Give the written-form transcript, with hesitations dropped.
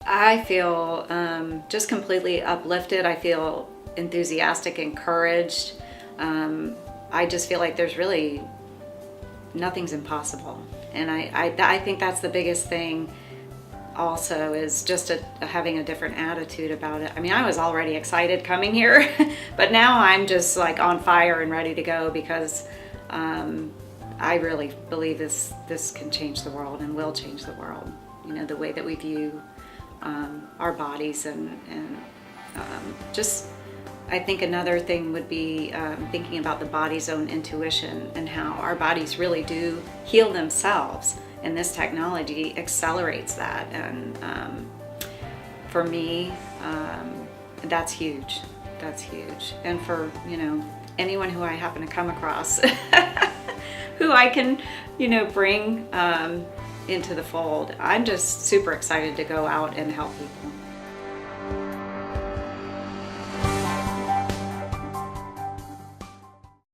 I feel just completely uplifted. I feel enthusiastic, encouraged. I just feel like there's really nothing's impossible. And I think that's the biggest thing also, is just having a different attitude about it. I mean, I was already excited coming here, but now I'm just like on fire and ready to go, because I really believe this can change the world and will change the world. You know, the way that we view our bodies and just, I think another thing would be thinking about the body's own intuition and how our bodies really do heal themselves, and this technology accelerates that. And for me, that's huge. That's huge. And for, you know, anyone who I happen to come across who I can, you know, bring into the fold, I'm just super excited to go out and help people.